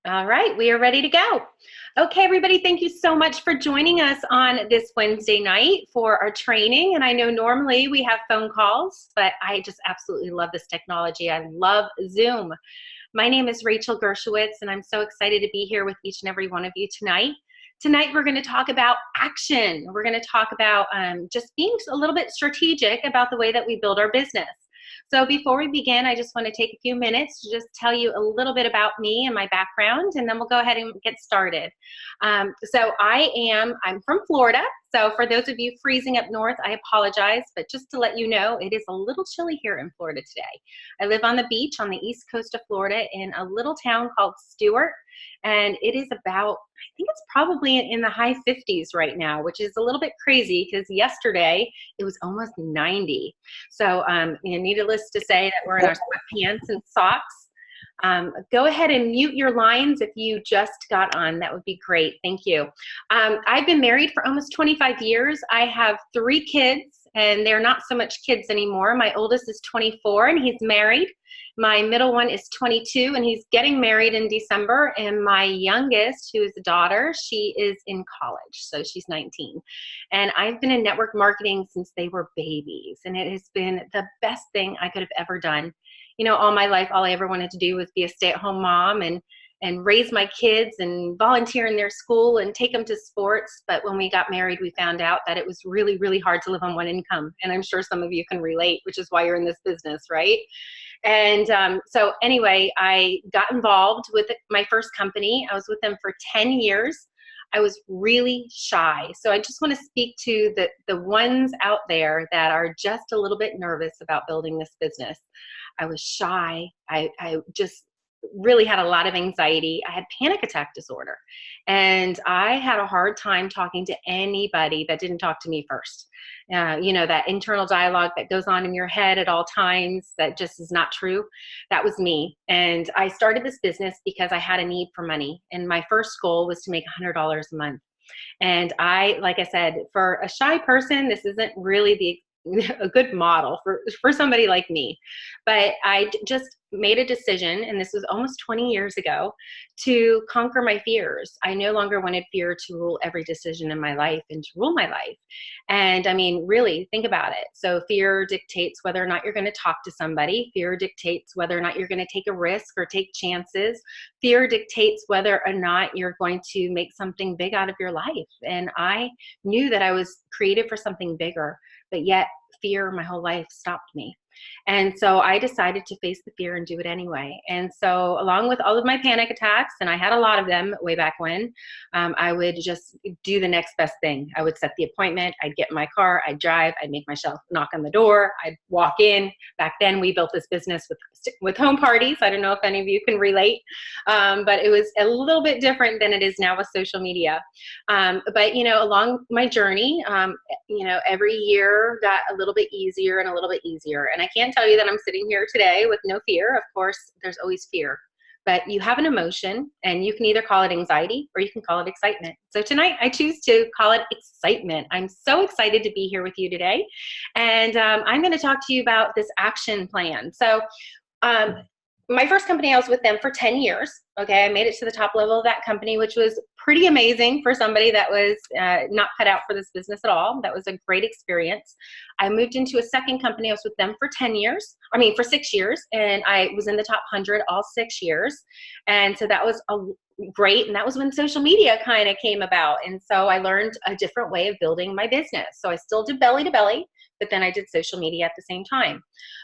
All right, we are ready to go. Okay, everybody, thank you so much for joining us on this Wednesday night for our training. And I know normally we have phone calls, but I just absolutely love this technology. I love Zoom. My name is Rachel Gershowitz, and I'm so excited to be here with each and every one of you tonight. Tonight, we're going to talk about action. We're going to talk about just being a little bit strategic about the way that we build our business. So before we begin, I just want to take a few minutes to just tell you a little bit about me and my background, and then we'll go ahead and get started. I'm from Florida. So for those of you freezing up north, I apologize, but just to let you know, it is a little chilly here in Florida today. I live on the beach on the east coast of Florida in a little town called Stewart, and it is about, I think it's probably in the high 50s right now, which is a little bit crazy because yesterday it was almost 90. So needless to say that we're in our sweatpants and socks. Go ahead and mute your lines if you just got on. That would be great. Thank you. I've been married for almost 25 years. I have 3 kids, and they're not so much kids anymore. My oldest is 24, and he's married. My middle one is 22, and he's getting married in December. And my youngest, who is a daughter, she is in college, so she's 19. And I've been in network marketing since they were babies, and it has been the best thing I could have ever done. You know, all my life, all I ever wanted to do was be a stay-at-home mom and raise my kids and volunteer in their school and take them to sports. But when we got married, we found out that it was really, really hard to live on one income. And I'm sure some of you can relate, which is why you're in this business, right? And so anyway, I got involved with my first company. I was with them for 10 years. I was really shy. So I just want to speak to the ones out there that are just a little bit nervous about building this business. I was shy. I just really had a lot of anxiety. I had panic attack disorder, and I had a hard time talking to anybody that didn't talk to me first. You know, that internal dialogue that goes on in your head at all times that just is not true. That was me. And I started this business because I had a need for money. And my first goal was to make $100 a month. And like I said, for a shy person, this isn't really a good model for somebody like me. But I just made a decision, and this was almost 20 years ago, to conquer my fears. I no longer wanted fear to rule every decision in my life and to rule my life. And I mean, really think about it. So fear dictates whether or not you're going to talk to somebody. Fear dictates whether or not you're going to take a risk or take chances. Fear dictates whether or not you're going to make something big out of your life. And I knew that I was created for something bigger, but yet fear my whole life stopped me. And so I decided to face the fear and do it anyway. And so along with all of my panic attacks, and I had a lot of them way back when, I would just do the next best thing. I would set the appointment. I'd get in my car. I'd drive. I'd make myself knock on the door. I'd walk in. Back then, we built this business with home parties. I don't know if any of you can relate, but it was a little bit different than it is now with social media. But, you know, along my journey, you know, every year got a little bit easier and a little bit easier. And I can't tell you that I'm sitting here today with no fear. Of course, there's always fear. But you have an emotion, and you can either call it anxiety or you can call it excitement. So tonight, I choose to call it excitement. I'm so excited to be here with you today. And I'm going to talk to you about this action plan. So my first company, I was with them for 10 years. Okay, I made it to the top level of that company, which was pretty amazing for somebody that was not cut out for this business at all. That was a great experience. I moved into a second company. I was with them for 6 years, and I was in the top 100 all 6 years. And so that was great. And that was when social media kind of came about. And so I learned a different way of building my business. So I still did belly to belly, but then I did social media at the same time.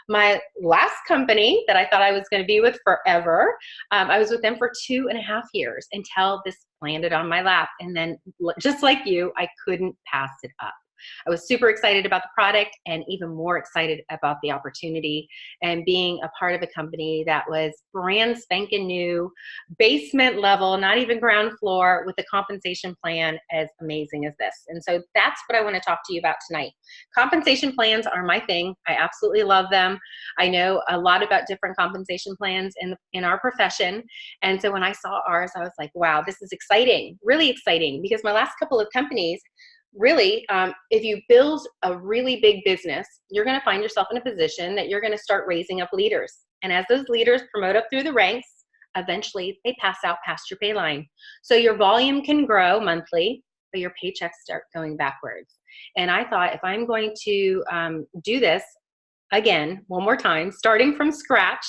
My last company that I thought I was going to be with forever, I was with them for 2.5 years until this landed on my lap. And then just like you, I couldn't pass it up. I was super excited about the product and even more excited about the opportunity and being a part of a company that was brand spanking new, basement level, not even ground floor, with a compensation plan as amazing as this. And so that's what I want to talk to you about tonight. Compensation plans are my thing. I absolutely love them. I know a lot about different compensation plans in our profession. And so when I saw ours, I was like, wow, this is exciting, really exciting, because my last couple of companies, really, if you build a really big business, you're going to find yourself in a position that you're going to start raising up leaders. And as those leaders promote up through the ranks, eventually they pass out past your pay line. So your volume can grow monthly, but your paychecks start going backwards. And I thought, if I'm going to do this again, one more time, starting from scratch,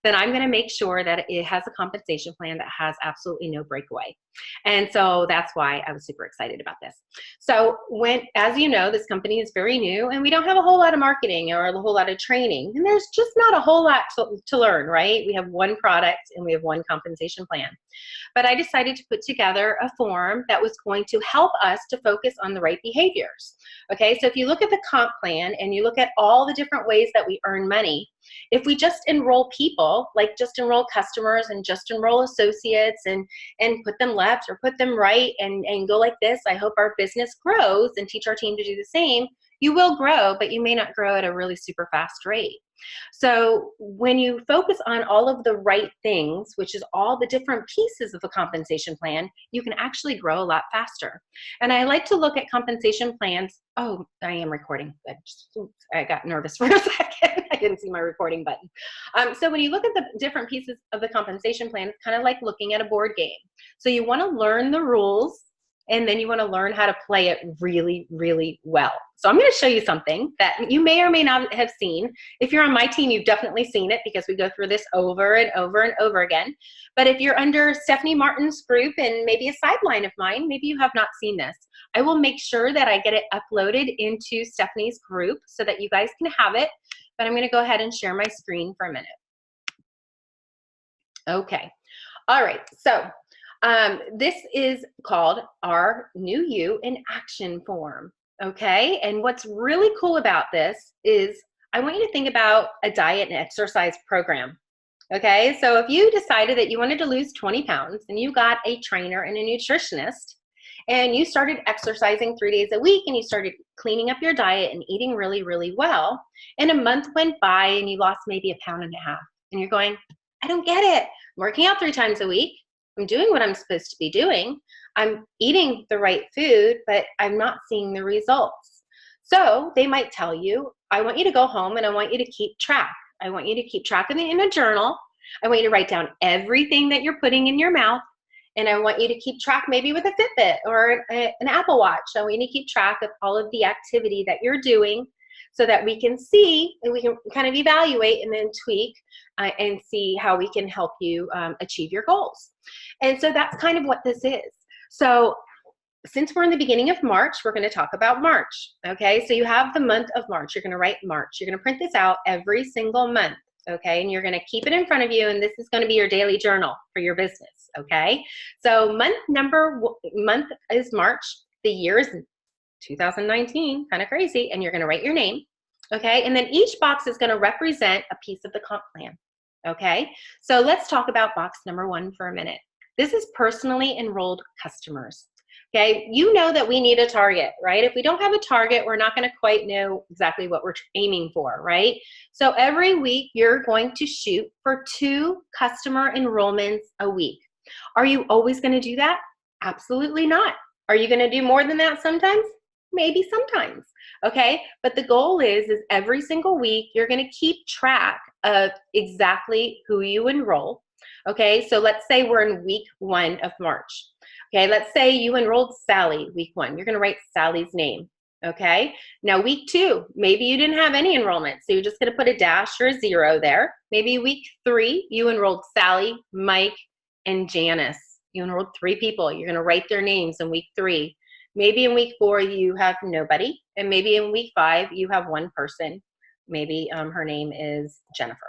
then I'm going to make sure that it has a compensation plan that has absolutely no breakaway. And so that's why I was super excited about this. So as you know, this company is very new and we don't have a whole lot of marketing or a whole lot of training. And there's just not a whole lot to learn, right? We have one product and we have one compensation plan. But I decided to put together a form that was going to help us to focus on the right behaviors. Okay, so if you look at the comp plan and you look at all the different ways that we earn money, if we just enroll people, like just enroll customers and just enroll associates and put them left or put them right and go like this, I hope our business grows, and teach our team to do the same, you will grow, but you may not grow at a really super fast rate. So when you focus on all of the right things, which is all the different pieces of a compensation plan, you can actually grow a lot faster. And I like to look at compensation plans. Oh, I am recording. I got nervous for a second. I didn't see my recording button. So when you look at the different pieces of the compensation plan, it's kind of like looking at a board game. So you want to learn the rules, and then you want to learn how to play it really, really well. So I'm going to show you something that you may or may not have seen. If you're on my team, you've definitely seen it because we go through this over and over and over again. But if you're under Stephanie Martin's group and maybe a sideline of mine, maybe you have not seen this. I will make sure that I get it uploaded into Stephanie's group so that you guys can have it. But I'm going to go ahead and share my screen for a minute. Okay. All right. So this is called our New You in Action form. Okay. And what's really cool about this is I want you to think about a diet and exercise program. Okay. So if you decided that you wanted to lose 20 pounds and you got a trainer and a nutritionist and you started exercising 3 days a week and you started cleaning up your diet and eating really, really well, and a month went by and you lost maybe 1.5 pounds and you're going, I don't get it. I'm working out 3 times a week. I'm doing what I'm supposed to be doing. I'm eating the right food, but I'm not seeing the results. So they might tell you, I want you to go home and I want you to keep track. I want you to keep track of it in a journal. I want you to write down everything that you're putting in your mouth. And I want you to keep track maybe with a Fitbit or an Apple Watch. I want you to keep track of all of the activity that you're doing so that we can see and we can kind of evaluate and then tweak and see how we can help you achieve your goals. And so that's kind of what this is. So since we're in the beginning of March, we're going to talk about March. Okay, so you have the month of March. You're going to write March. You're going to print this out every single month. Okay, and you're going to keep it in front of you, and this is going to be your daily journal for your business. Okay, so month is March. The year is 2019, kind of crazy, and you're going to write your name. Okay, and then each box is going to represent a piece of the comp plan. Okay, so let's talk about box number 1 for a minute. This is personally enrolled customers. Okay, you know that we need a target, right? If we don't have a target, we're not going to quite know exactly what we're aiming for, right? So every week you're going to shoot for 2 customer enrollments a week. Are you always going to do that? Absolutely not. Are you going to do more than that sometimes? Maybe sometimes. Okay, but the goal is every single week you're going to keep track of exactly who you enroll. Okay, so let's say we're in week 1 of March. Okay, let's say you enrolled Sally week 1. You're going to write Sally's name. Okay, now week 2, maybe you didn't have any enrollment, so you're just going to put a dash or a 0 there. Maybe week 3, you enrolled Sally, Mike, and Janice. You enrolled 3 people. You're going to write their names in week 3. Maybe in week 4, you have nobody, and maybe in week 5, you have 1 person. Maybe her name is Jennifer.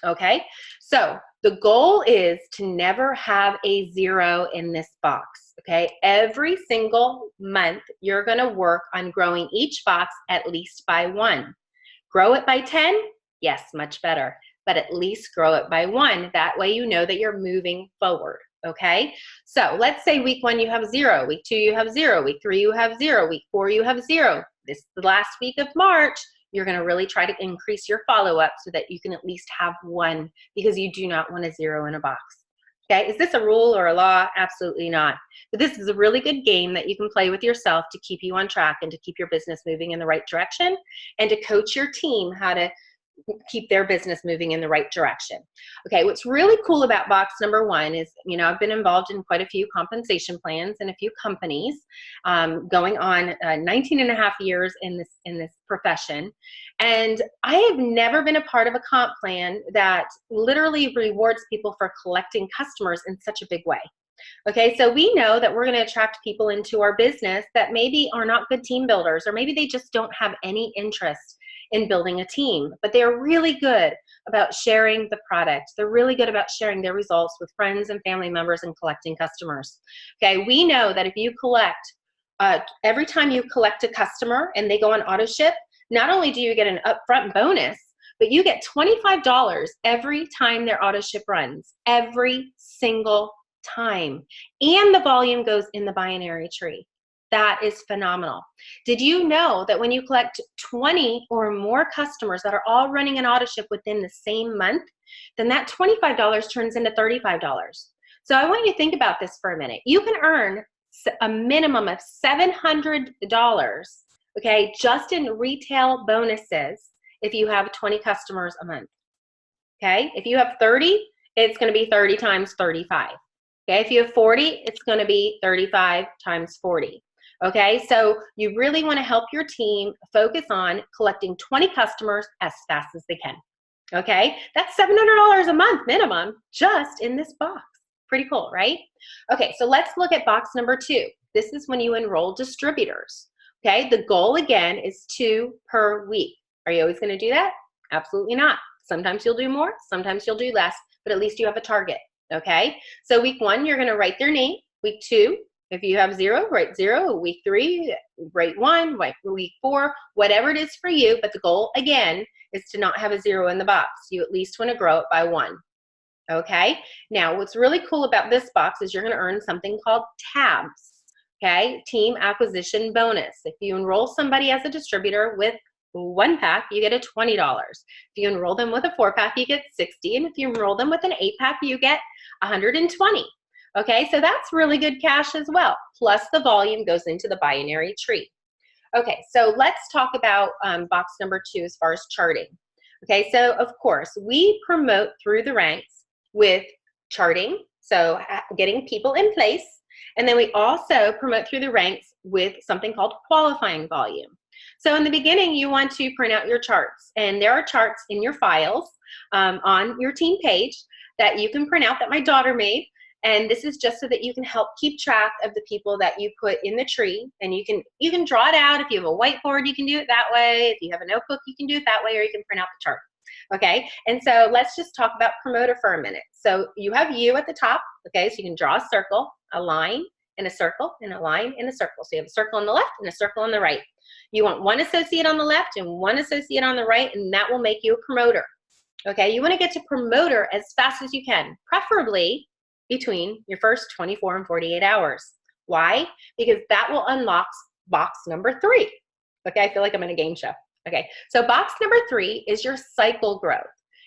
Okay, so the goal is to never have a 0 in this box. Okay, every single month you're going to work on growing each box at least by 1. Grow it by 10? Yes, much better, but at least grow it by 1. That way you know that you're moving forward. Okay, so let's say week 1 you have 0, week 2 you have 0, week 3 you have 0, week 4 you have 0. This is the last week of March. You're going to really try to increase your follow-up so that you can at least have 1, because you do not want a 0 in a box. Okay, is this a rule or a law? Absolutely not. But this is a really good game that you can play with yourself to keep you on track and to keep your business moving in the right direction and to coach your team how to keep their business moving in the right direction. Okay, what's really cool about box number 1 is, you know, I've been involved in quite a few compensation plans and a few companies, going on 19 and a half years in this profession. And I have never been a part of a comp plan that literally rewards people for collecting customers in such a big way. Okay, so we know that we're going to attract people into our business that maybe are not good team builders, or maybe they just don't have any interest in building a team, but they're really good about sharing the product. They're really good about sharing their results with friends and family members and collecting customers. Okay, we know that if you collect, every time you collect a customer and they go on auto ship, not only do you get an upfront bonus, but you get $25 every time their auto ship runs, every single time. And the volume goes in the binary tree. That is phenomenal. Did you know that when you collect 20 or more customers that are all running an auto ship within the same month, then that $25 turns into $35. So I want you to think about this for a minute. You can earn a minimum of $700, okay, just in retail bonuses if you have 20 customers a month. Okay, if you have 30, it's going to be 30 times 35. Okay, if you have 40, it's going to be 35 times 40. Okay, so you really want to help your team focus on collecting 20 customers as fast as they can. Okay, that's $700 a month minimum just in this box. Pretty cool, right? Okay, so let's look at box number 2. This is when you enroll distributors. Okay, the goal again is 2 per week. Are you always going to do that? Absolutely not. Sometimes you'll do more, sometimes you'll do less, but at least you have a target. Okay, so week 1, you're going to write their name. Week 2, if you have 0, write 0. Week 3, write 1. Week 4, whatever it is for you. But the goal, again, is to not have a 0 in the box. You at least want to grow it by 1. Okay? Now, what's really cool about this box is you're going to earn something called tabs. Okay? Team acquisition bonus. If you enroll somebody as a distributor with 1 pack, you get a $20. If you enroll them with a 4-pack, you get $60. And if you enroll them with an 8-pack, you get $120. Okay, so that's really good cash as well. Plus the volume goes into the binary tree. Okay, so let's talk about box number 2 as far as charting. Okay, so of course, we promote through the ranks with charting, so getting people in place. And then we also promote through the ranks with something called qualifying volume. So in the beginning, you want to print out your charts. And there are charts in your files on your team page that you can print out that my daughter made. And this is just so that you can help keep track of the people that you put in the tree. And you can draw it out. If you have a whiteboard, you can do it that way. If you have a notebook, you can do it that way, or you can print out the chart. Okay, and so let's just talk about promoter for a minute. So you have you at the top, okay, so you can draw a circle, a line, and a circle, and a line, and a circle. So you have a circle on the left and a circle on the right. You want 1 associate on the left and 1 associate on the right, and that will make you a promoter. Okay, you want to get to promoter as fast as you can, preferably between your first 24 and 48 hours. Why? Because that will unlock box number 3. Okay, I feel like I'm in a game show. Okay, so box number 3 is your cycle growth.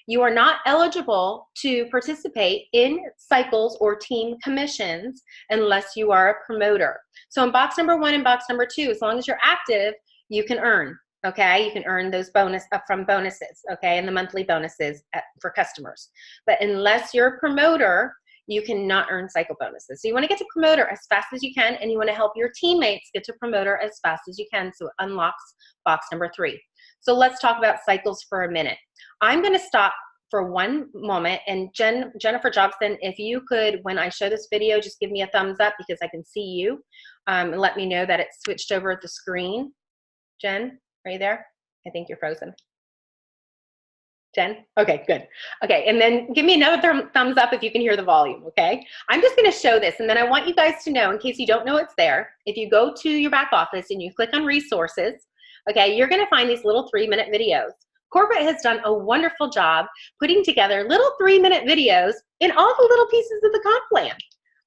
You are not eligible to participate in cycles or team commissions unless you are a promoter. So in box number 1 and box number 2, as long as you're active, you can earn. Okay, you can earn those upfront bonuses, okay, and the monthly bonuses for customers. But unless you're a promoter, you cannot earn cycle bonuses. So you want to get to promoter as fast as you can, and you want to help your teammates get to promoter as fast as you can, so it unlocks box number 3. So let's talk about cycles for a minute. I'm going to stop for one moment, and Jennifer Jobson, if you could, when I show this video, just give me a thumbs up because I can see you, and let me know that it's switched over at the screen. Jen, are you there? I think you're frozen. Jen? Okay, good. Okay, and then give me another thumbs up if you can hear the volume, okay? I'm just gonna show this, and then I want you guys to know, in case you don't know it's there, if you go to your back office and you click on resources, okay, you're gonna find these little 3-minute videos. Corporate has done a wonderful job putting together little 3-minute videos in all the little pieces of the comp plan.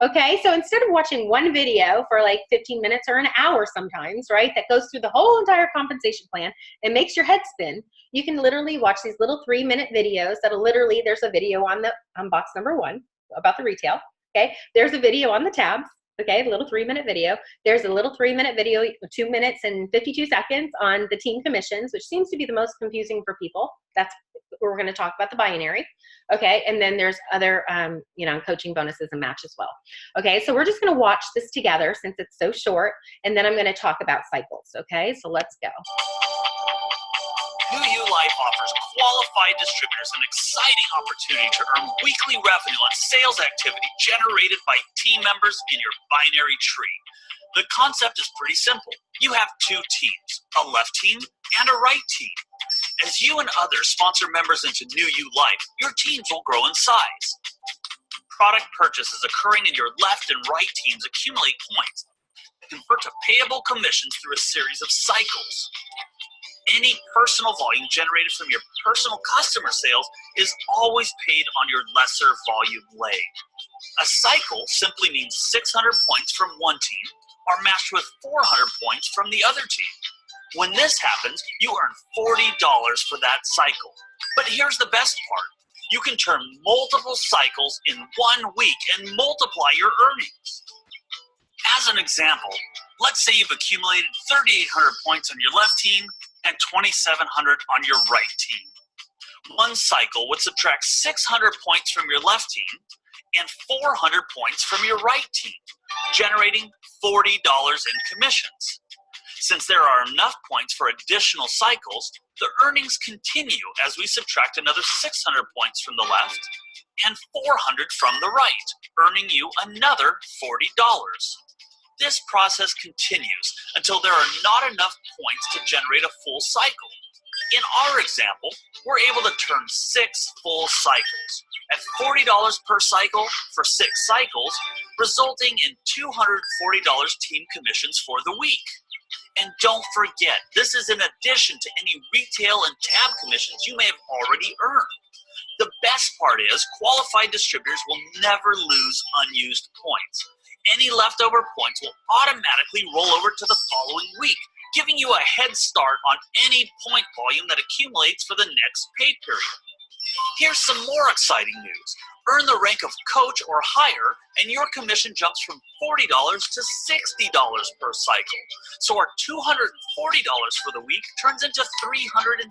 Okay, so instead of watching one video for like 15 minutes or an hour sometimes, right, that goes through the whole entire compensation plan and makes your head spin, you can literally watch these little 3-minute videos that'll literally, there's a video on box number 1 about the retail, okay? There's a video on the tabs, okay, a little 3-minute video. There's a little 3-minute video, 2 minutes and 52 seconds on the team commissions, which seems to be the most confusing for people. That's we're going to talk about the binary. Okay, and then there's other, coaching bonuses and match as well. Okay, so we're just going to watch this together since it's so short, and then I'm going to talk about cycles. Okay, so let's go. New You Life offers qualified distributors an exciting opportunity to earn weekly revenue on sales activity generated by team members in your binary tree. The concept is pretty simple. You have two teams, a left team and a right team. As you and others sponsor members into New You Life, your teams will grow in size. Product purchases occurring in your left and right teams accumulate points that convert to payable commissions through a series of cycles. Any personal volume generated from your personal customer sales is always paid on your lesser volume leg. A cycle simply means 600 points from one team are matched with 400 points from the other team. When this happens, you earn $40 for that cycle. But here's the best part. You can turn multiple cycles in 1 week and multiply your earnings. As an example, let's say you've accumulated 3,800 points on your left team and 2,700 on your right team. One cycle would subtract 600 points from your left team and 400 points from your right team, generating $40 in commissions. Since there are enough points for additional cycles, the earnings continue as we subtract another 600 points from the left and 400 from the right, earning you another $40. This process continues until there are not enough points to generate a full cycle. In our example, we're able to turn 6 full cycles at $40 per cycle for 6 cycles, resulting in $240 team commissions for the week. And don't forget, this is in addition to any retail and tab commissions you may have already earned. The best part is qualified distributors will never lose unused points. Any leftover points will automatically roll over to the following week, giving you a head start on any point volume that accumulates for the next pay period. Here's some more exciting news. Earn the rank of coach or higher, and your commission jumps from $40 to $60 per cycle. So our $240 for the week turns into $360.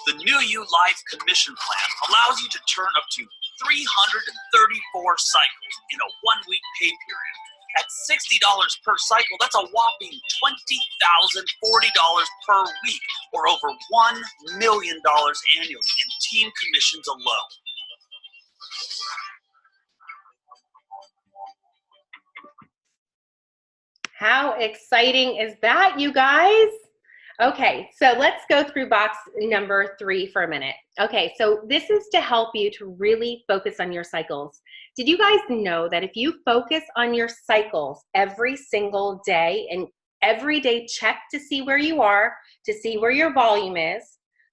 The New You Life commission plan allows you to turn up to 334 cycles in a 1-week pay period. At $60 per cycle, that's a whopping $20,040 per week, or over $1 million annually in team commissions alone. How exciting is that, you guys? Okay, so let's go through box number 3 for a minute. Okay, so this is to help you to really focus on your cycles. Did you guys know that if you focus on your cycles every single day and every day check to see where you are, to see where your volume is,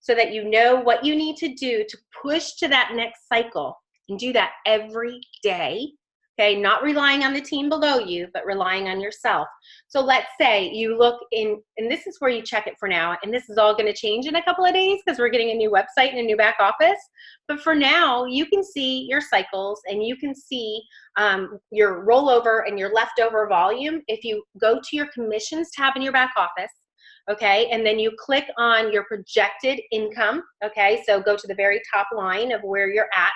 so that you know what you need to do to push to that next cycle, and do that every day, okay, not relying on the team below you, but relying on yourself. So let's say you look in, and this is where you check it for now, and this is all going to change in a couple of days because we're getting a new website and a new back office. But for now, you can see your cycles and you can see your rollover and your leftover volume if you go to your commissions tab in your back office. Okay, and then you click on your projected income. Okay, so go to the very top line of where you're at,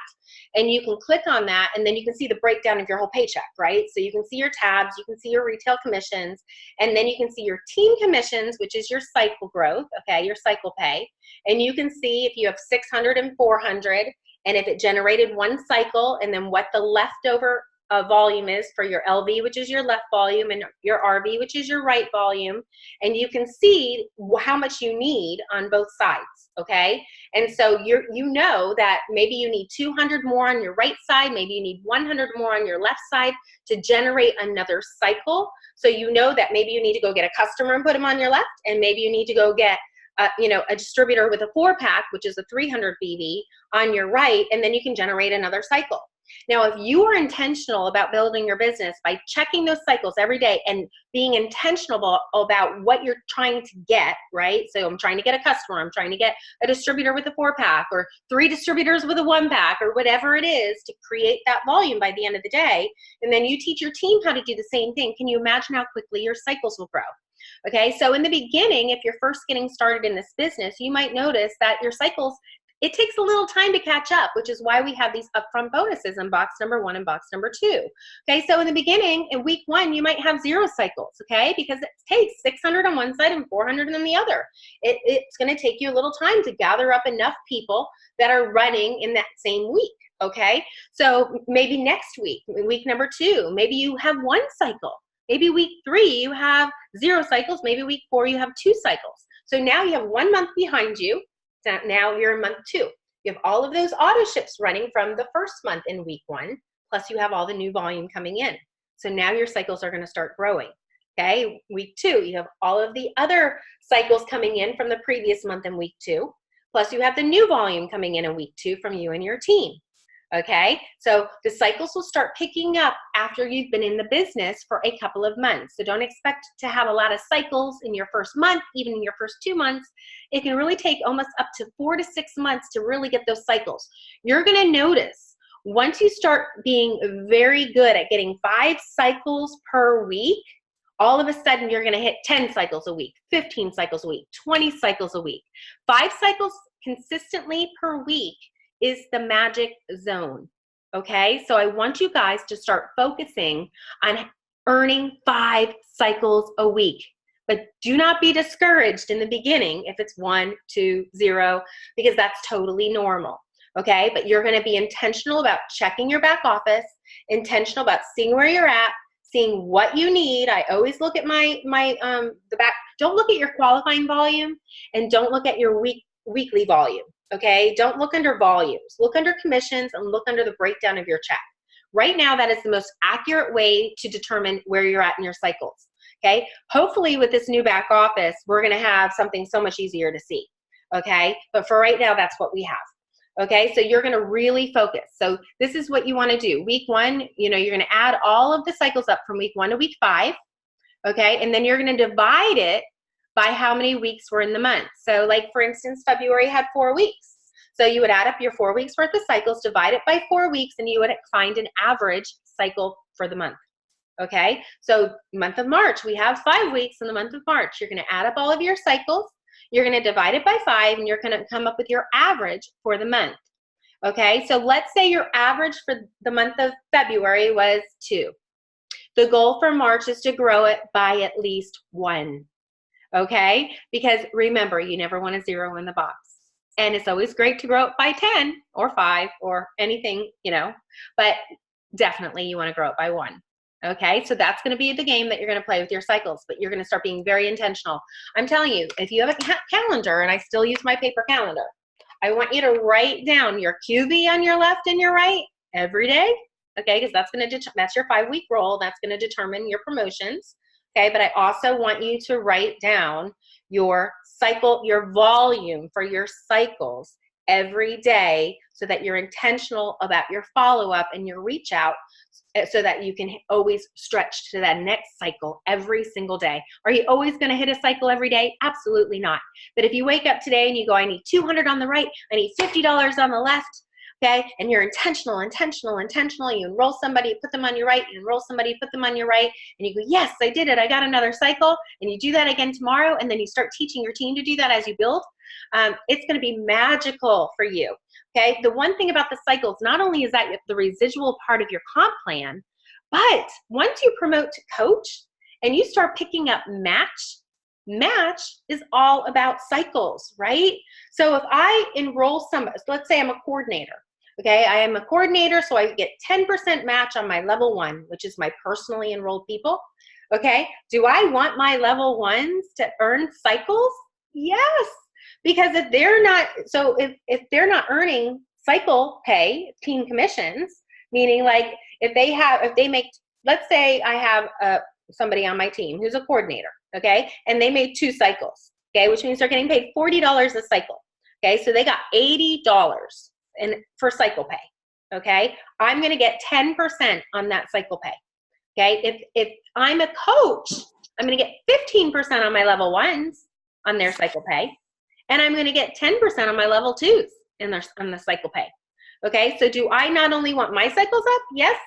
and you can click on that, and then you can see the breakdown of your whole paycheck, right? So you can see your tabs, you can see your retail commissions, and then you can see your team commissions, which is your cycle growth, okay, your cycle pay. And you can see if you have 600 and 400, and if it generated one cycle, and then what the leftover volume is for your LV, which is your left volume, and your RV, which is your right volume, and you can see how much you need on both sides, okay? And so you know that maybe you need 200 more on your right side, maybe you need 100 more on your left side to generate another cycle. So you know that maybe you need to go get a customer and put them on your left, and maybe you need to go get a distributor with a 4-pack, which is a 300 BV on your right, and then you can generate another cycle. Now, if you are intentional about building your business by checking those cycles every day and being intentional about what you're trying to get, right? So I'm trying to get a customer, I'm trying to get a distributor with a 4-pack, or 3 distributors with a 1-pack, or whatever it is to create that volume by the end of the day, and then you teach your team how to do the same thing. Can you imagine how quickly your cycles will grow? Okay, so in the beginning, if you're first getting started in this business, you might notice that your cycles, it takes a little time to catch up, which is why we have these upfront bonuses in box number 1 and box number 2. Okay, so in the beginning, in week 1, you might have 0 cycles, okay, because it takes 600 on one side and 400 on the other. It's going to take you a little time to gather up enough people that are running in that same week, okay? So maybe next week, week number 2, maybe you have 1 cycle. Maybe week 3, you have 0 cycles. Maybe week 4, you have 2 cycles. So now you have 1 month behind you. Now you're in month 2. You have all of those auto ships running from the first month in week 1, plus you have all the new volume coming in. So now your cycles are going to start growing. Okay, week 2, you have all of the other cycles coming in from the previous month in week 2, plus you have the new volume coming in week 2 from you and your team. Okay, so the cycles will start picking up after you've been in the business for a couple of months. So don't expect to have a lot of cycles in your first month, even in your first 2 months. It can really take almost up to 4 to 6 months to really get those cycles. You're going to notice once you start being very good at getting 5 cycles per week, all of a sudden you're going to hit 10 cycles a week, 15 cycles a week, 20 cycles a week. 5 cycles consistently per week is the magic zone, okay? So I want you guys to start focusing on earning 5 cycles a week. But do not be discouraged in the beginning if it's 1, 2, 0, because that's totally normal, okay? But you're gonna be intentional about checking your back office, intentional about seeing where you're at, seeing what you need. I always look at the back. Don't look at your qualifying volume, and don't look at your weekly volume. Okay, don't look under volumes. Look under commissions and look under the breakdown of your check. Right now, that is the most accurate way to determine where you're at in your cycles. Okay, hopefully with this new back office, we're going to have something so much easier to see. Okay, but for right now, that's what we have. Okay, so you're going to really focus. So this is what you want to do. Week 1, you're going to add all of the cycles up from week 1 to week 5. Okay, and then you're going to divide it by how many weeks were in the month. So like for instance, February had 4 weeks. So you would add up your 4 weeks worth of cycles, divide it by 4 weeks, and you would find an average cycle for the month. Okay, so month of March, we have 5 weeks in the month of March. You're gonna add up all of your cycles, you're gonna divide it by 5, and you're gonna come up with your average for the month. Okay, so let's say your average for the month of February was 2. The goal for March is to grow it by at least 1. Okay, because remember, you never want a 0 in the box. And it's always great to grow it by 10 or 5 or anything, but definitely you want to grow it by 1. Okay, so that's going to be the game that you're going to play with your cycles, but you're going to start being very intentional. I'm telling you, if you have a calendar, and I still use my paper calendar, I want you to write down your QV on your left and your right every day, okay, because that's your 5-week roll. That's going to determine your promotions. Okay, but I also want you to write down your cycle, your volume for your cycles every day so that you're intentional about your follow-up and your reach out so that you can always stretch to that next cycle every single day. Are you always going to hit a cycle every day? Absolutely not. But if you wake up today and you go, I need $200 on the right, I need $50 on the left, okay, and you're intentional, you enroll somebody, put them on your right, you enroll somebody, put them on your right, and you go, yes, I did it, I got another cycle, and you do that again tomorrow, and then you start teaching your team to do that as you build, it's going to be magical for you, okay? The one thing about the cycles, not only is that the residual part of your comp plan, but once you promote to coach and you start picking up match is all about cycles, right? So if I enroll somebody, let's say I'm a coordinator, okay? I am a coordinator, so I get 10% match on my level 1, which is my personally enrolled people, okay? Do I want my level 1s to earn cycles? Yes, because if they're not, so if they're not earning cycle pay, team commissions, meaning like if they make, let's say I have somebody on my team who's a coordinator, okay, and they made 2 cycles, okay, which means they're getting paid $40 a cycle, okay, so they got $80 for cycle pay, okay, I'm going to get 10% on that cycle pay, okay, if I'm a coach, I'm going to get 15% on my level 1s on their cycle pay, and I'm going to get 10% on my level 2s on the cycle pay, okay, so do I not only want my cycles up? Yes,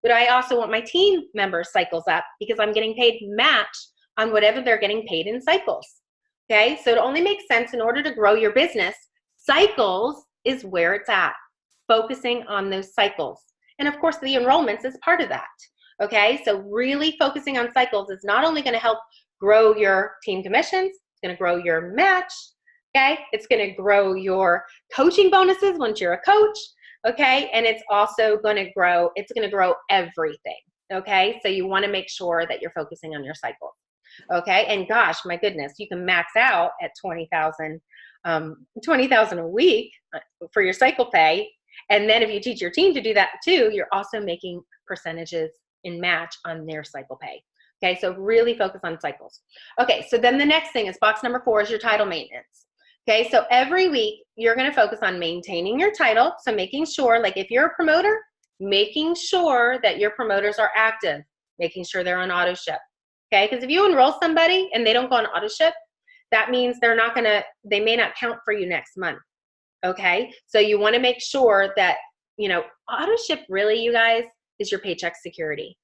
but I also want my team members' cycles up because I'm getting paid match on whatever they're getting paid in cycles, okay? So it only makes sense in order to grow your business. Cycles is where it's at, focusing on those cycles. And of course, the enrollments is part of that. Okay, so really focusing on cycles is not only going to help grow your team commissions, it's going to grow your match. Okay, it's going to grow your coaching bonuses once you're a coach. Okay, and it's also going to grow, everything. Okay, so you want to make sure that you're focusing on your cycle. Okay, and gosh, my goodness, you can max out at $20,000 a week for your cycle pay. And then if you teach your team to do that too, you're also making percentages in match on their cycle pay. Okay, so really focus on cycles. Okay, so then the next thing is box number 4 is your title maintenance. Okay, so every week you're going to focus on maintaining your title. So making sure, like if you're a promoter, making sure that your promoters are active, making sure they're on auto ship. Okay, because if you enroll somebody and they don't go on auto ship, that means they may not count for you next month. Okay, so you want to make sure that, auto ship really, you guys, is your paycheck security.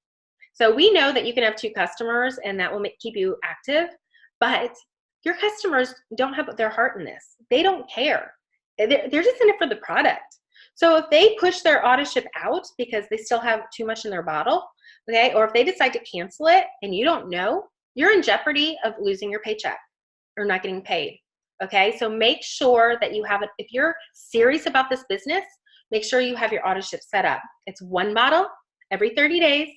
So we know that you can have 2 customers and that will keep you active, but your customers don't have their heart in this. They don't care. They're just in it for the product. So if they push their auto ship out because they still have too much in their bottle, okay, or if they decide to cancel it and you don't know, you're in jeopardy of losing your paycheck or not getting paid. Okay, so make sure that you have it. If you're serious about this business, make sure you have your auto ship set up. It's 1 bottle every 30 days.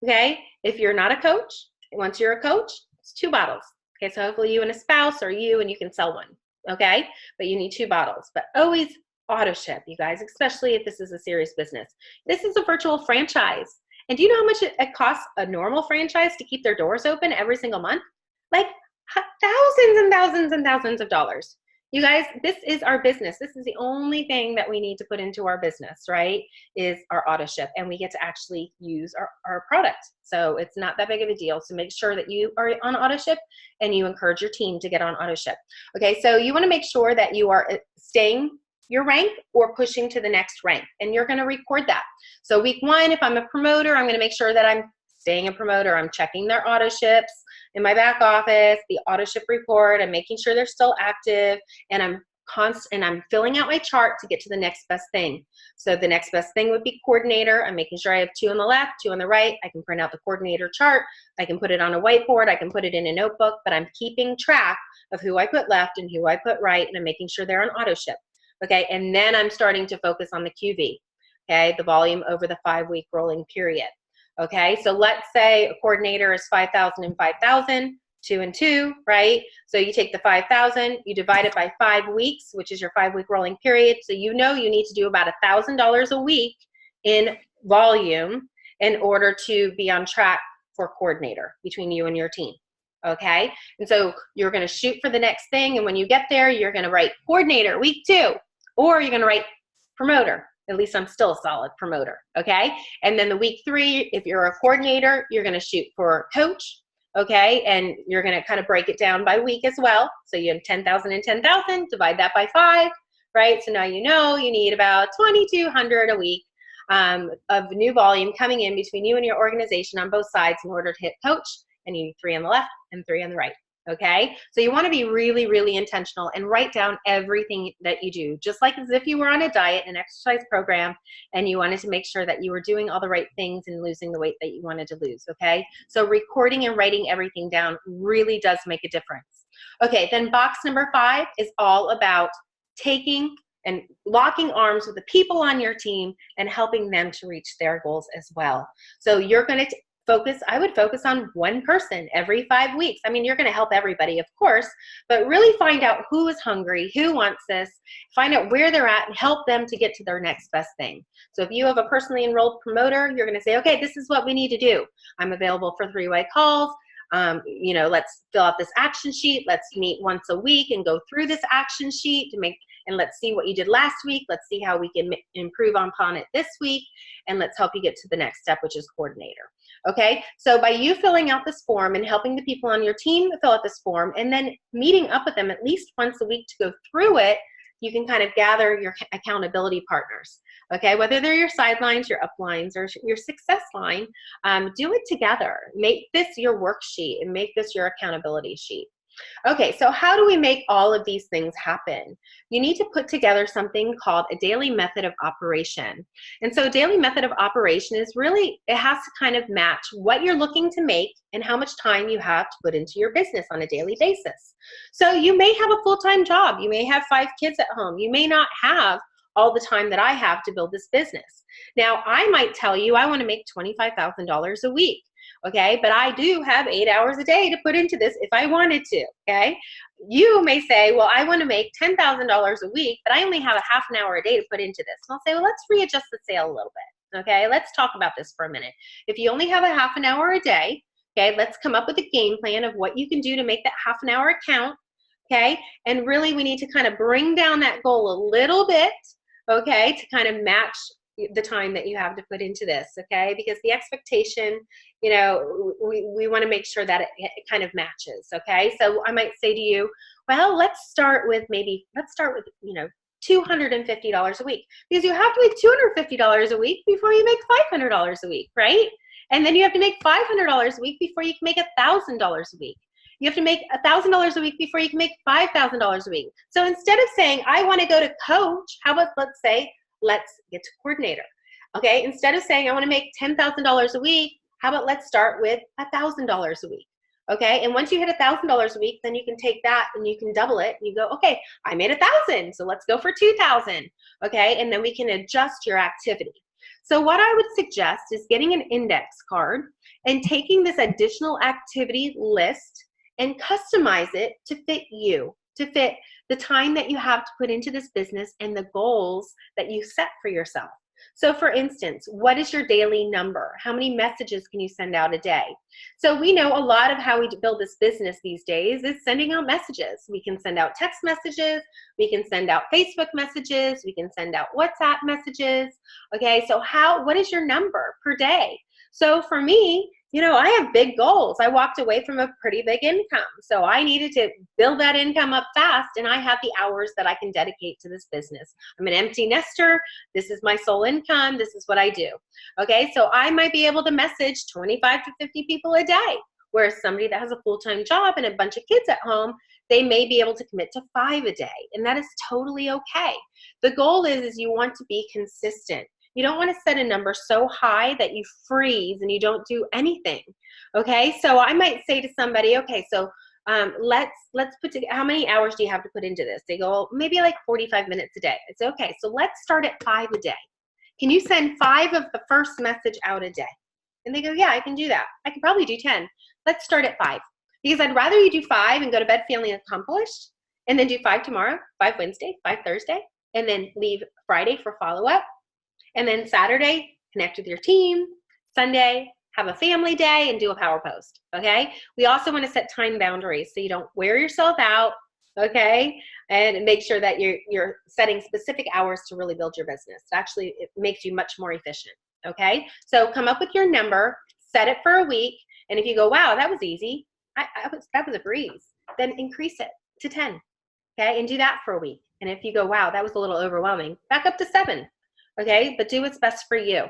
Okay, if you're not a coach, once you're a coach, it's 2 bottles. Okay, so hopefully you and a spouse or you can sell 1. Okay, but you need 2 bottles. But always auto ship, you guys, especially if this is a serious business. This is a virtual franchise. And do you know how much it costs a normal franchise to keep their doors open every single month? Like thousands and thousands and thousands of dollars. You guys, this is our business. This is the only thing that we need to put into our business, right, is our auto ship. And we get to actually use our product. So it's not that big of a deal. So make sure that you are on auto ship and you encourage your team to get on auto ship. Okay, so you want to make sure that you are staying your rank or pushing to the next rank. And you're going to record that. So week 1, if I'm a promoter, I'm going to make sure that I'm staying a promoter. I'm checking their auto ships in my back office, the auto ship report. I'm making sure they're still active, and I'm filling out my chart to get to the next best thing. So the next best thing would be coordinator. I'm making sure I have 2 on the left, 2 on the right. I can print out the coordinator chart. I can put it on a whiteboard. I can put it in a notebook, but I'm keeping track of who I put left and who I put right, and I'm making sure they're on auto ship. Okay, and then I'm starting to focus on the QV, okay, the volume over the 5-week rolling period. Okay, so let's say a coordinator is 5,000 and 5,000, 2 and 2, right? So you take the 5,000, you divide it by 5 weeks, which is your 5-week rolling period. So you need to do about $1,000 a week in volume in order to be on track for coordinator between you and your team. Okay, and so you're going to shoot for the next thing, and when you get there, you're going to write coordinator week 2, or you're going to write promoter. At least I'm still a solid promoter, okay? And then the week 3, if you're a coordinator, you're going to shoot for coach, okay? And you're going to kind of break it down by week as well. So you have 10,000 and 10,000, divide that by 5, right? So now you need about 2,200 a week of new volume coming in between you and your organization on both sides in order to hit coach. And you need 3 on the left and 3 on the right. Okay, so you want to be really, really intentional and write down everything that you do, just like as if you were on a diet and exercise program and you wanted to make sure that you were doing all the right things and losing the weight that you wanted to lose. Okay, so recording and writing everything down really does make a difference. Okay, then box number 5 is all about taking and locking arms with the people on your team and helping them to reach their goals as well. So you're going to I would focus on 1 person every 5 weeks. I mean, you're going to help everybody, of course, but really find out who is hungry, who wants this, find out where they're at, and help them to get to their next best thing. So if you have a personally enrolled promoter, you're going to say, okay, this is what we need to do. I'm available for 3-way calls. Let's fill out this action sheet. Let's meet once a week and go through this action sheet and let's see what you did last week. Let's see how we can improve upon it this week, and let's help you get to the next step, which is coordinator. Okay, so by you filling out this form and helping the people on your team fill out this form and then meeting up with them at least once a week to go through it, you can kind of gather your accountability partners. Okay, whether they're your sidelines, your uplines, or your success line, do it together. Make this your worksheet and make this your accountability sheet. Okay, so how do we make all of these things happen? You need to put together something called a daily method of operation. And so daily method of operation is really, it has to kind of match what you're looking to make and how much time you have to put into your business on a daily basis. So you may have a full-time job. You may have 5 kids at home. You may not have all the time that I have to build this business. Now, I might tell you I want to make $25,000 a week. Okay, but I do have 8 hours a day to put into this if I wanted to, okay? You may say, well, I want to make $10,000 a week, but I only have a half an hour a day to put into this. And I'll say, well, let's readjust the sale a little bit, okay? Let's talk about this for a minute. If you only have a half an hour a day, okay, let's come up with a game plan of what you can do to make that half an hour count, okay? And really, we need to kind of bring down that goal a little bit, okay, to kind of match the time that you have to put into this, okay? Because the expectation, you know, we want to make sure that it kind of matches, okay? So I might say to you, well, let's start with, you know, $250 a week, because you have to make $250 a week before you make $500 a week, right? And then you have to make $500 a week before you can make $1,000 a week. You have to make $1,000 a week before you can make $5,000 a week. So instead of saying, I want to go to coach, how about let's say, let's get to coordinator, okay? Instead of saying I want to make $10,000 a week, how about let's start with $1,000 a week, okay? And once you hit $1,000 a week, then you can take that and you can double it and you go, okay, I made 1,000, so let's go for 2,000, okay? And then we can adjust your activity. So what I would suggest is getting an index card and taking this additional activity list and customize it to fit you, to fit the time that you have to put into this business and the goals that you set for yourself. So for instance, what is your daily number? How many messages can you send out a day? So we know a lot of how we build this business these days is sending out messages. We can send out text messages, we can send out Facebook messages, we can send out WhatsApp messages. Okay, so what is your number per day? So for me, you know, I have big goals. I walked away from a pretty big income. So I needed to build that income up fast, and I have the hours that I can dedicate to this business. I'm an empty nester. This is my sole income. This is what I do. Okay, so I might be able to message 25 to 50 people a day, whereas somebody that has a full-time job and a bunch of kids at home, they may be able to commit to 5 a day, and that is totally okay. The goal is you want to be consistent. You don't want to set a number so high that you freeze and you don't do anything, okay? So I might say to somebody, okay, so let's put together, how many hours do you have to put into this? They go, maybe like 45 minutes a day. It's okay, so let's start at 5 a day. Can you send 5 of the first message out a day? And they go, yeah, I can do that. I can probably do 10. Let's start at 5. Because I'd rather you do 5 and go to bed feeling accomplished, and then do 5 tomorrow, 5 Wednesday, 5 Thursday, and then leave Friday for follow-up. And then Saturday, connect with your team. Sunday, have a family day and do a power post, okay? We also want to set time boundaries so you don't wear yourself out, okay? And make sure that you're setting specific hours to really build your business. Actually, it makes you much more efficient, okay? So come up with your number, set it for a week, and if you go, wow, that was easy, that was a breeze, then increase it to 10, okay? And do that for a week. And if you go, wow, that was a little overwhelming, back up to 7. Okay, but do what's best for you.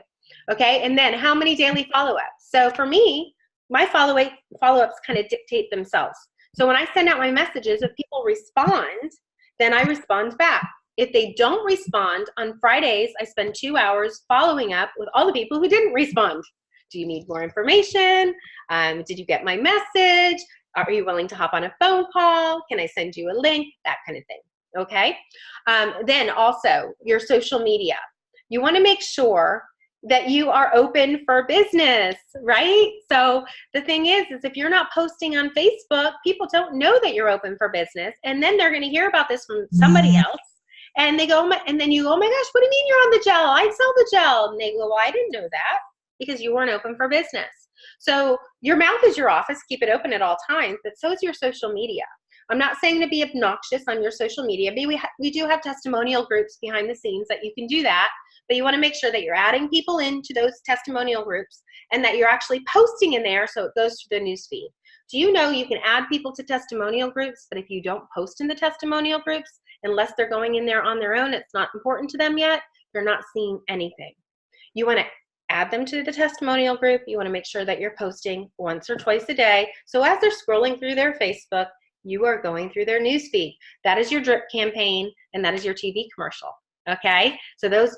Okay, and then how many daily follow-ups? So for me, my follow-ups kind of dictate themselves. So when I send out my messages, if people respond, then I respond back. If they don't respond, on Fridays, I spend 2 hours following up with all the people who didn't respond. Do you need more information? Did you get my message? Are you willing to hop on a phone call? Can I send you a link? That kind of thing. Okay, then also your social media. You want to make sure that you are open for business, right? So the thing is if you're not posting on Facebook, people don't know that you're open for business, and then they're going to hear about this from somebody else, and they go, and then you go, oh my gosh, what do you mean you're on the gel? I sell the gel. And they go, well, I didn't know that, because you weren't open for business. So your mouth is your office. Keep it open at all times, but so is your social media. I'm not saying to be obnoxious on your social media, but we do have testimonial groups behind the scenes that you can do that. But you want to make sure that you're adding people into those testimonial groups and that you're actually posting in there so it goes to the newsfeed. Do you know you can add people to testimonial groups, but if you don't post in the testimonial groups, unless they're going in there on their own, it's not important to them yet, they're not seeing anything. You want to add them to the testimonial group. You want to make sure that you're posting once or twice a day. So as they're scrolling through their Facebook, You are going through their newsfeed. That is your drip campaign, and that is your TV commercial. Okay, so those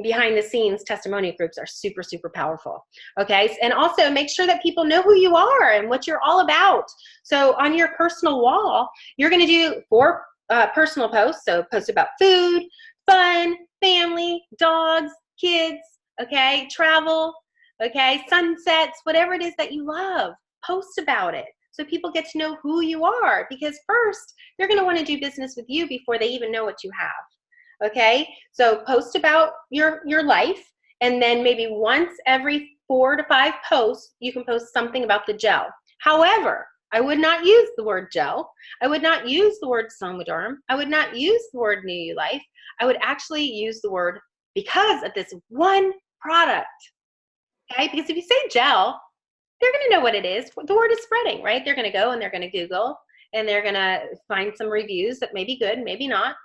behind the scenes testimonial groups are super, super powerful. Okay, and also make sure that people know who you are and what you're all about. So on your personal wall, you're going to do 4 personal posts. So post about food, fun, family, dogs, kids, okay, travel, okay, sunsets, whatever it is that you love, post about it so people get to know who you are, because first they're going to want to do business with you before they even know what you have. Okay, so post about your life, and then maybe once every 4 to 5 posts you can post something about the gel. However, I would not use the word gel. I would not use the word Somaderm. I would not use the word New You Life. I would actually use the word because of this one product. Okay, because if you say gel, they're going to know what it is. The word is spreading, right? They're going to go and they're going to Google and they're going to find some reviews that may be good, maybe not.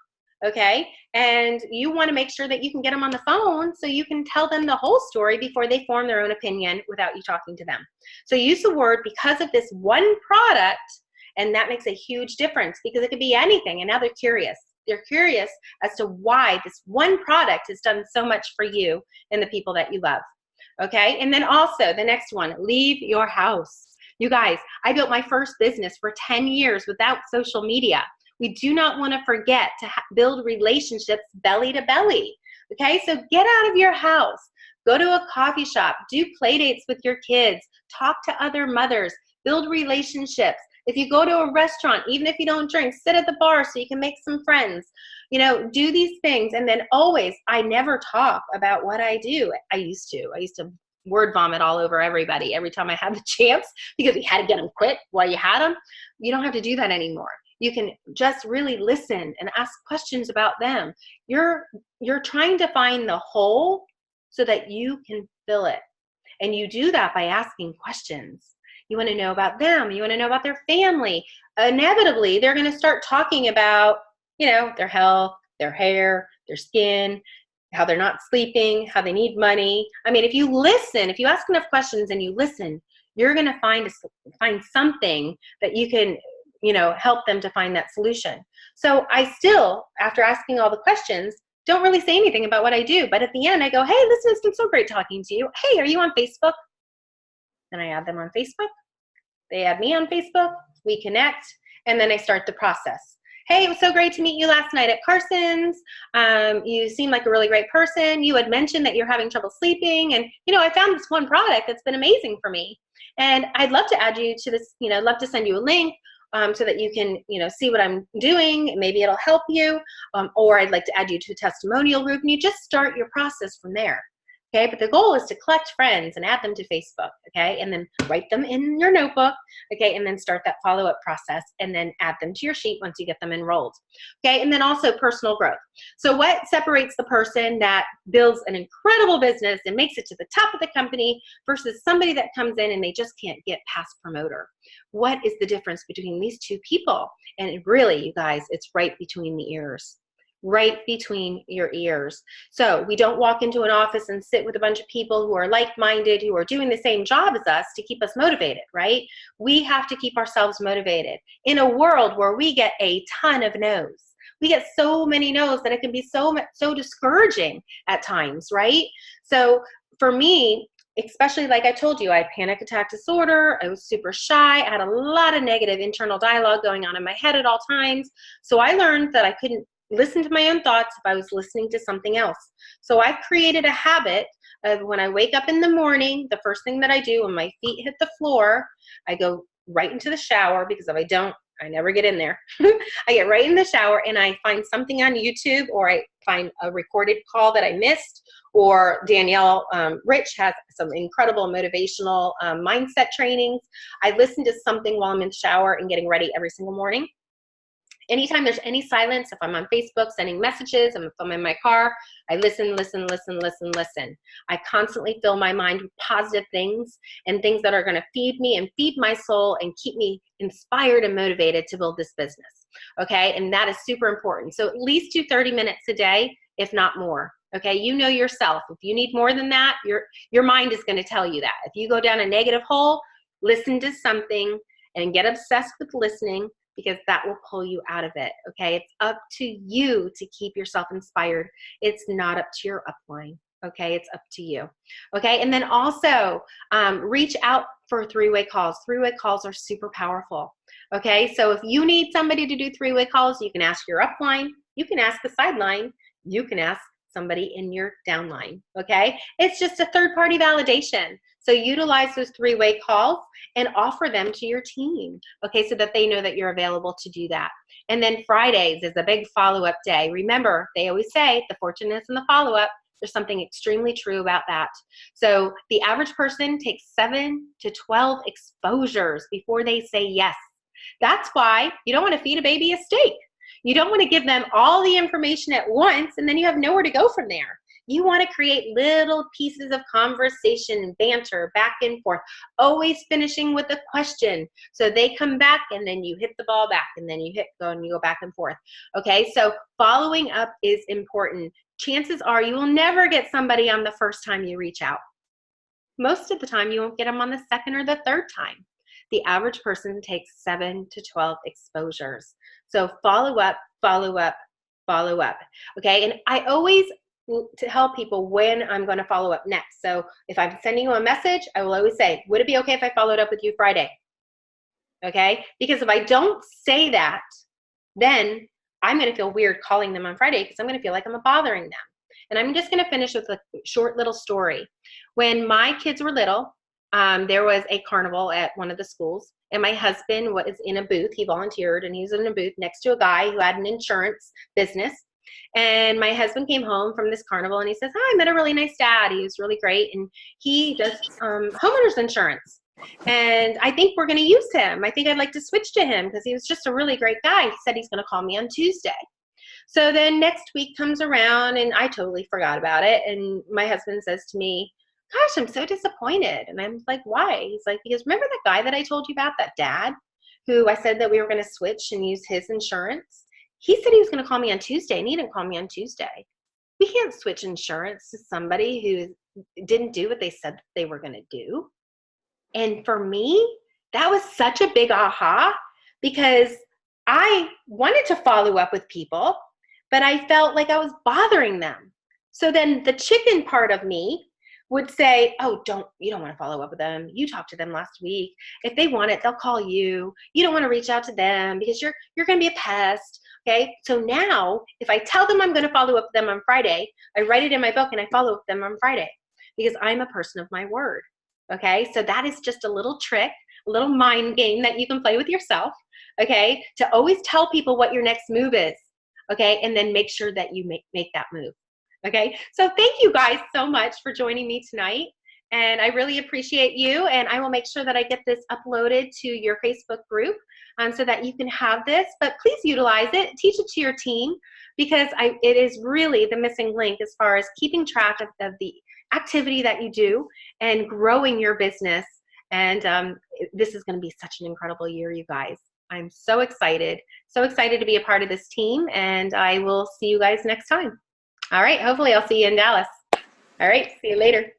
Okay, and you want to make sure that you can get them on the phone so you can tell them the whole story before they form their own opinion without you talking to them. So use the word because of this one product, and that makes a huge difference because it could be anything, and now they're curious. They're curious as to why this one product has done so much for you and the people that you love. Okay, and then also the next one, leave your house. You guys, I built my first business for 10 years without social media. We do not want to forget to build relationships belly to belly. Okay, so get out of your house. Go to a coffee shop. Do play dates with your kids. Talk to other mothers. Build relationships. If you go to a restaurant, even if you don't drink, sit at the bar so you can make some friends. You know, do these things. And then always, I never talk about what I do. I used to word vomit all over everybody every time I had the chance because you had to get them quick while you had them. You don't have to do that anymore. You can just really listen and ask questions about them. You're trying to find the hole so that you can fill it. And you do that by asking questions. You want to know about them. You want to know about their family. Inevitably, they're going to start talking about, you know, their health, their hair, their skin, how they're not sleeping, how they need money. I mean, if you listen, if you ask enough questions and you listen, you're going to find something that you can, you know, help them to find that solution. So I still, after asking all the questions, don't really say anything about what I do. But at the end, I go, hey, listen, it's been so great talking to you. Hey, are you on Facebook? And I add them on Facebook. They add me on Facebook. We connect. And then I start the process. Hey, it was so great to meet you last night at Carson's. You seem like a really great person. You had mentioned that you're having trouble sleeping. And, you know, I found this one product that's been amazing for me. And I'd love to add you to this, you know, love to send you a link. So that you can, you know, see what I'm doing. Maybe it'll help you. Or I'd like to add you to a testimonial group, and you just start your process from there. Okay, but the goal is to collect friends and add them to Facebook, okay, and then write them in your notebook, okay, and then start that follow-up process and then add them to your sheet once you get them enrolled, okay, and then also personal growth. So what separates the person that builds an incredible business and makes it to the top of the company versus somebody that comes in and they just can't get past promoter? What is the difference between these two people? And it really, you guys, it's right between the ears. Right between your ears. So we don't walk into an office and sit with a bunch of people who are like-minded, who are doing the same job as us to keep us motivated, right? We have to keep ourselves motivated in a world where we get a ton of no's. We get so many no's that it can be so discouraging at times, right? So for me, especially like I told you, I had panic attack disorder. I was super shy. I had a lot of negative internal dialogue going on in my head at all times. So I learned that I couldn't listen to my own thoughts if I was listening to something else. So I've created a habit of when I wake up in the morning, the first thing that I do when my feet hit the floor, I go right into the shower, because if I don't, I never get in there. I get right in the shower and I find something on YouTube, or I find a recorded call that I missed, or Danielle Rich has some incredible motivational mindset trainings. I listen to something while I'm in the shower and getting ready every single morning. Anytime there's any silence, if I'm on Facebook sending messages, if I'm in my car, I listen. I constantly fill my mind with positive things and things that are going to feed me and feed my soul and keep me inspired and motivated to build this business. Okay, and that is super important. So at least do 30 minutes a day, if not more. Okay, you know yourself. If you need more than that, your mind is going to tell you that. If you go down a negative hole, listen to something and get obsessed with listening, because that will pull you out of it, okay? It's up to you to keep yourself inspired. It's not up to your upline, okay? It's up to you, okay? And then also reach out for three-way calls. Three-way calls are super powerful, okay? So if you need somebody to do three-way calls, you can ask your upline, you can ask the sideline, you can ask somebody in your downline, okay? It's just a third-party validation. So utilize those three-way calls and offer them to your team, okay, so that they know that you're available to do that. And then Fridays is a big follow-up day. Remember, they always say the fortune is in the follow-up. There's something extremely true about that. So the average person takes 7 to 12 exposures before they say yes. That's why you don't want to feed a baby a steak. You don't want to give them all the information at once and then you have nowhere to go from there. You want to create little pieces of conversation and banter back and forth, always finishing with a question. So they come back and then you hit the ball back and then you go back and forth. Okay, so following up is important. Chances are you will never get somebody on the first time you reach out. Most of the time you won't get them on the second or the third time. The average person takes 7 to 12 exposures. So follow up, follow up, follow up. Okay, and I always tell people when I'm going to follow up next. So if I'm sending you a message, I will always say, would it be okay if I followed up with you Friday? Okay, because if I don't say that, then I'm going to feel weird calling them on Friday because I'm going to feel like I'm bothering them. And I'm just going to finish with a short little story. When my kids were little, there was a carnival at one of the schools, and my husband was in a booth. He volunteered, and he was in a booth next to a guy who had an insurance business. And my husband came home from this carnival, and he says, "Hi, I met a really nice dad. He was really great, and he does homeowners insurance. And I think we're going to use him. I think I'd like to switch to him because he was just a really great guy. He said he's going to call me on Tuesday." So then next week comes around, and I totally forgot about it. And my husband says to me, "Gosh, I'm so disappointed." And I'm like, "Why?" He's like, "Because remember that guy that I told you about, that dad who I said that we were going to switch and use his insurance? He said he was going to call me on Tuesday, and he didn't call me on Tuesday. We can't switch insurance to somebody who didn't do what they said they were going to do." And for me, that was such a big aha, because I wanted to follow up with people, but I felt like I was bothering them. So then the chicken part of me would say, "Oh, you don't want to follow up with them. You talked to them last week. If they want it, they'll call you. You don't want to reach out to them because you're going to be a pest." Okay, so now if I tell them I'm going to follow up with them on Friday, I write it in my book and I follow up with them on Friday because I'm a person of my word. Okay, so that is just a little trick, a little mind game that you can play with yourself, okay, to always tell people what your next move is, okay, and then make sure that you make that move. Okay, so thank you guys so much for joining me tonight, and I really appreciate you, and I will make sure that I get this uploaded to your Facebook group so that you can have this, but please utilize it, teach it to your team, because it is really the missing link as far as keeping track of the activity that you do and growing your business, and this is going to be such an incredible year, you guys. I'm so excited to be a part of this team, and I will see you guys next time. All right, hopefully I'll see you in Dallas. All right, see you later.